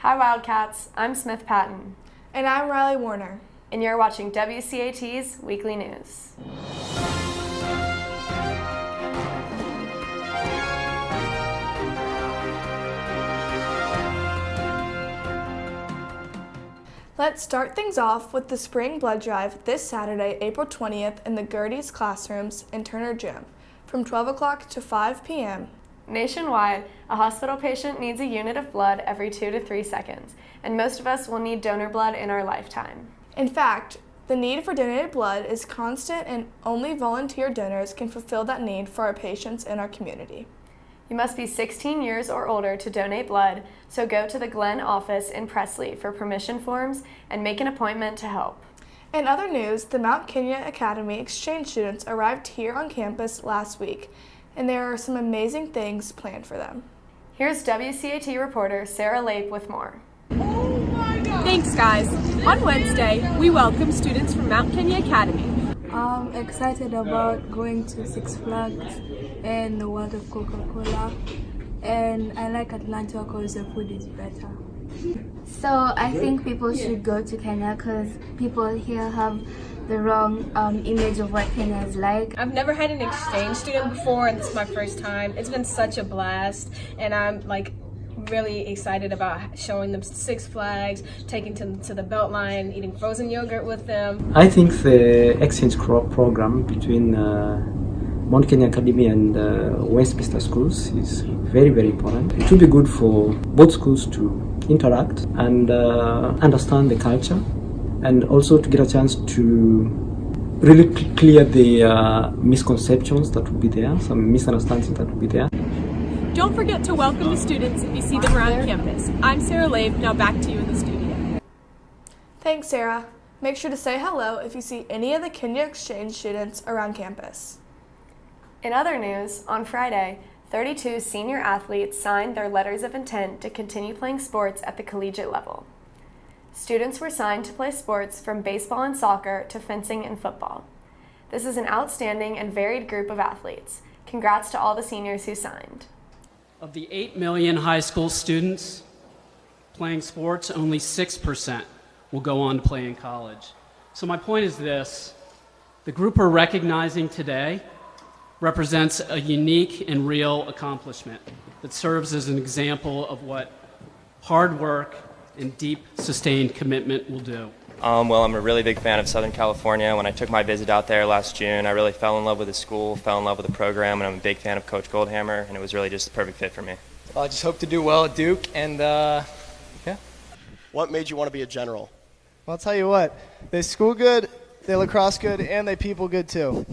Hi Wildcats, I'm Smith Patton. And I'm Riley Warner. And you're watching WCAT's Weekly News. Let's start things off with the Spring Blood Drive this Saturday, April 20th in the Gertie's classrooms in Turner Gym from 12 o'clock to 5 p.m. Nationwide, a hospital patient needs a unit of blood every 2 to 3 seconds, and most of us will need donor blood in our lifetime. In fact, the need for donated blood is constant and only volunteer donors can fulfill that need for our patients in our community. You must be 16 years or older to donate blood, so go to the Glenn office in Presley for permission forms and make an appointment to help. In other news, the Mount Kenya Academy exchange students arrived here on campus last week, and there are some amazing things planned for them. Here's WCAT reporter Sarah Lape with more. Thanks, guys. On Wednesday, we welcome students from Mount Kenya Academy. I'm excited about going to Six Flags and the World of Coca-Cola, and I like Atlanta because the food is better. So I think people should go to Kenya because people here have the wrong image of what Kenya is like. I've never had an exchange student before, and this is my first time. It's been such a blast, and I'm really excited about showing them Six Flags, taking them to the Beltline, eating frozen yogurt with them. I think the exchange program between Mount Kenya Academy and Westminster schools is very, very important. It will be good for both schools to interact and understand the culture, and also to get a chance to really clear the misconceptions that will be there, some misunderstandings that will be there. Don't forget to welcome the students if you see them around campus. I'm Sarah Labe, now back to you in the studio. Thanks, Sarah. Make sure to say hello if you see any of the Kenya exchange students around campus. In other news, on Friday, 32 senior athletes signed their letters of intent to continue playing sports at the collegiate level. Students were signed to play sports from baseball and soccer to fencing and football. This is an outstanding and varied group of athletes. Congrats to all the seniors who signed. Of the 8 million high school students playing sports, only 6% will go on to play in college. So my point is this: the group we're recognizing today represents a unique and real accomplishment that serves as an example of what hard work and deep, sustained commitment will do. Well, I'm a really big fan of Southern California. When I took my visit out there last June, I really fell in love with the school, fell in love with the program, and I'm a big fan of Coach Goldhammer, and it was really just the perfect fit for me. Well, I just hope to do well at Duke, and yeah. What made you want to be a general? Well, I'll tell you what, they school good, they lacrosse good, and they people good too.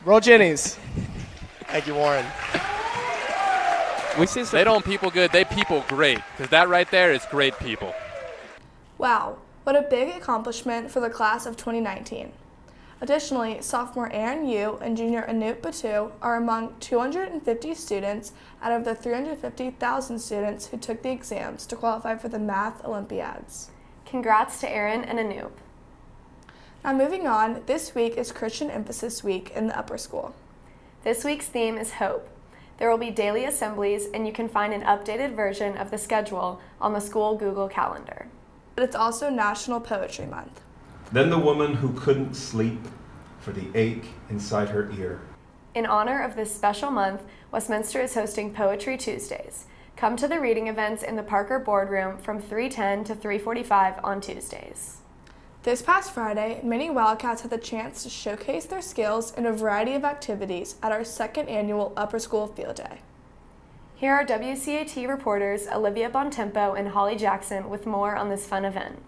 Roll Jennies. Thank you, Warren. They don't people good, they people great, because that right there is great people. Wow, what a big accomplishment for the class of 2019. Additionally, sophomore Aaron Yu and junior Anoop Batu are among 250 students out of the 350,000 students who took the exams to qualify for the Math Olympiads. Congrats to Aaron and Anoop. Now moving on, this week is Christian Emphasis Week in the upper school. This week's theme is hope. There will be daily assemblies, and you can find an updated version of the schedule on the school Google Calendar. But it's also National Poetry Month. Then the woman who couldn't sleep for the ache inside her ear. In honor of this special month, Westminster is hosting Poetry Tuesdays. Come to the reading events in the Parker Boardroom from 3:10 to 3:45 on Tuesdays. This past Friday, many Wildcats had the chance to showcase their skills in a variety of activities at our second annual Upper School Field Day. Here are WCAT reporters Olivia Bontempo and Holly Jackson with more on this fun event.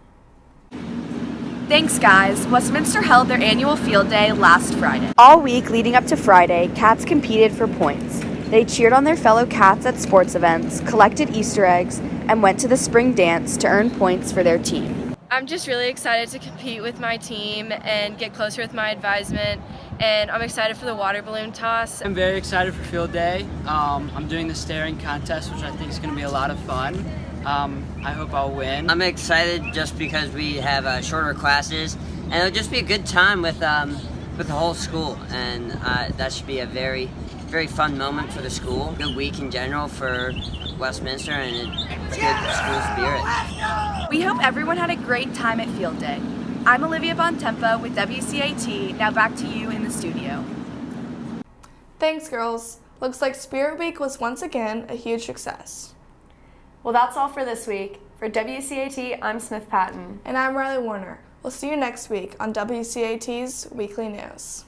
Thanks, guys. Westminster held their annual field day last Friday. All week leading up to Friday, Cats competed for points. They cheered on their fellow Cats at sports events, collected Easter eggs, and went to the spring dance to earn points for their team. I'm just really excited to compete with my team and get closer with my advisement, and I'm excited for the water balloon toss. I'm very excited for field day. I'm doing the staring contest, which I think is going to be a lot of fun. I hope I'll win. I'm excited just because we have shorter classes, and it'll just be a good time with the whole school, and that should be a very, very fun moment for the school. Good week in general for Westminster, and it's good school spirit. hope everyone had a great time at Field Day. I'm Olivia Bontempo with WCAT. Now back to you in the studio. Thanks, girls. Looks like Spirit Week was once again a huge success. Well, that's all for this week. For WCAT, I'm Smith Patton. And I'm Riley Warner. We'll see you next week on WCAT's Weekly News.